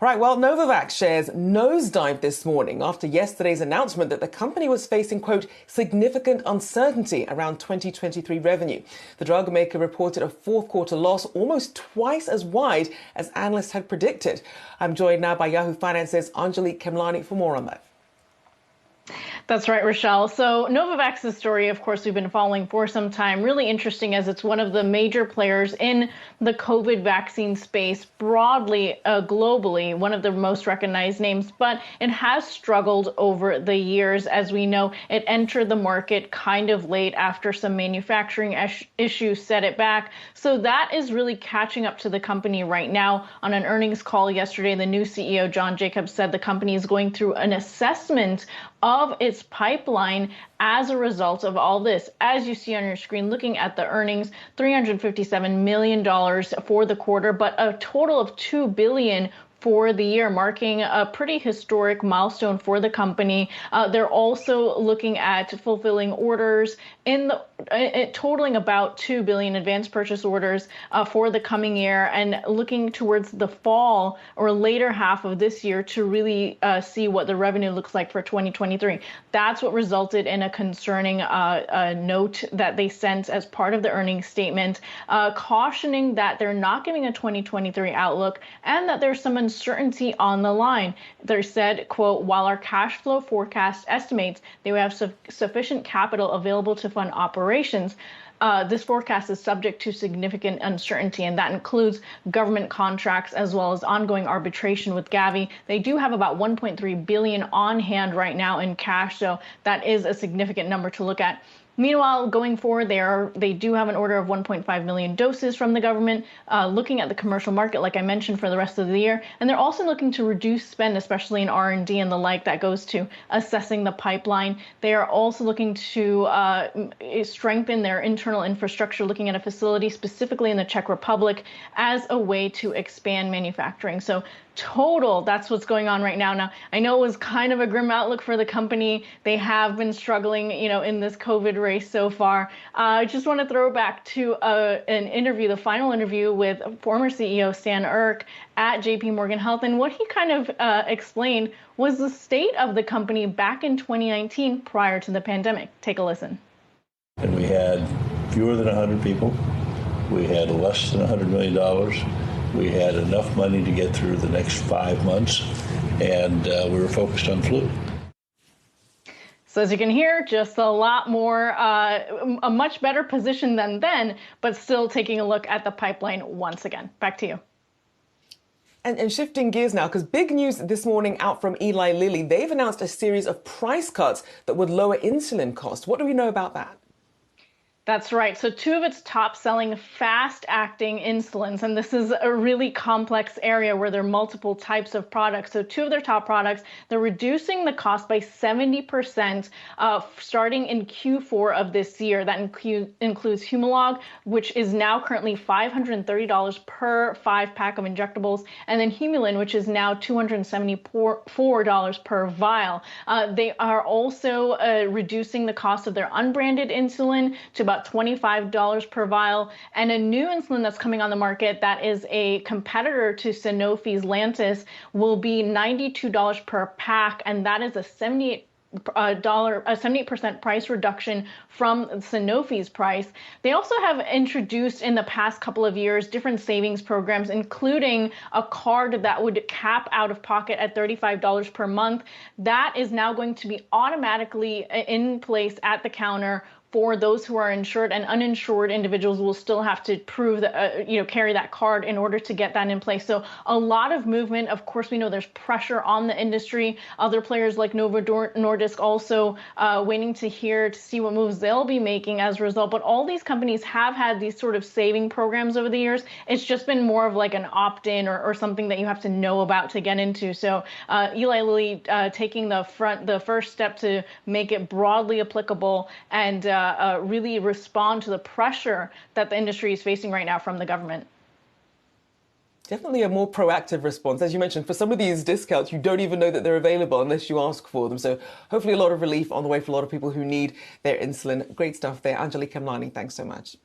Right, well, Novavax shares nosedived this morning after yesterday's announcement that the company was facing, quote, significant uncertainty around 2023 revenue. The drug maker reported a fourth quarter loss almost twice as wide as analysts had predicted. I'm joined now by Yahoo Finance's Anjalee Khemlani for more on that. That's right, Rochelle. So Novavax's story, of course, we've been following for some time. Really interesting as it's one of the major players in the COVID vaccine space broadly, globally, one of the most recognized names, but it has struggled over the years. As we know, it entered the market kind of late after some manufacturing issues set it back. So that is really catching up to the company right now. On an earnings call yesterday, the new CEO, John Jacobs, said the company is going through an assessment of its pipeline as a result of all this. As you see on your screen, looking at the earnings, $357 million for the quarter, but a total of $2 billion for the year, marking a pretty historic milestone for the company. They're also looking at fulfilling orders totaling about 2 billion advanced purchase orders for the coming year, and looking towards the fall or later half of this year to really see what the revenue looks like for 2023. That's what resulted in a concerning note that they sent as part of the earnings statement, cautioning that they're not giving a 2023 outlook and that there's some uncertainty on the line. They said, quote, while our cash flow forecast estimates they will have sufficient capital available to fund operations, this forecast is subject to significant uncertainty, and that includes government contracts as well as ongoing arbitration with Gavi. They do have about 1.3 billion on hand right now in cash, so that is a significant number to look at. Meanwhile, going forward, they do have an order of 1.5 million doses from the government, looking at the commercial market, like I mentioned, for the rest of the year. And they're also looking to reduce spend, especially in R&D and the like, that goes to assessing the pipeline. They are also looking to strengthen their internal infrastructure, looking at a facility specifically in the Czech Republic as a way to expand manufacturing. So total, that's what's going on right now. Now, I know it was kind of a grim outlook for the company. They have been struggling, in this COVID race so far. I just want to throw back to an interview, the final interview with former CEO Stan Erck at JP Morgan Health. And what he kind of explained was the state of the company back in 2019 prior to the pandemic. Take a listen. And we had fewer than 100 people. We had less than $100 million. We had enough money to get through the next 5 months, and we were focused on flu. So as you can hear, just a lot more, a much better position than then, but still taking a look at the pipeline once again. Back to you. And shifting gears now, because big news this morning out from Eli Lilly. They've announced a series of price cuts that would lower insulin costs. What do we know about that? That's right. So two of its top-selling fast-acting insulins, and this is a really complex area where there are multiple types of products. So two of their top products, they're reducing the cost by 70% starting in Q4 of this year. That includes Humalog, which is now currently $530 per 5-pack of injectables, and then Humulin, which is now $274 per vial. They are also reducing the cost of their unbranded insulin to about $25 per vial, and a new insulin that's coming on the market that is a competitor to Sanofi's Lantus will be $92 per pack, and that is a 78% price reduction from Sanofi's price. They also have introduced in the past couple of years different savings programs, including a card that would cap out of pocket at $35 per month. That is now going to be automatically in place at the counter for those who are insured, and uninsured individuals will still have to prove that, carry that card in order to get that in place. So a lot of movement. Of course, we know there's pressure on the industry. Other players like Novo Nordisk also waiting to see what moves they'll be making as a result. But all these companies have had these sort of saving programs over the years. It's just been more of like an opt-in or something that you have to know about to get into. So Eli Lilly taking the first step to make it broadly applicable and really respond to the pressure that the industry is facing right now from the government. Definitely a more proactive response. As you mentioned, for some of these discounts, you don't even know that they're available unless you ask for them. So hopefully a lot of relief on the way for a lot of people who need their insulin. Great stuff there. Anjalee Khemlani, thanks so much.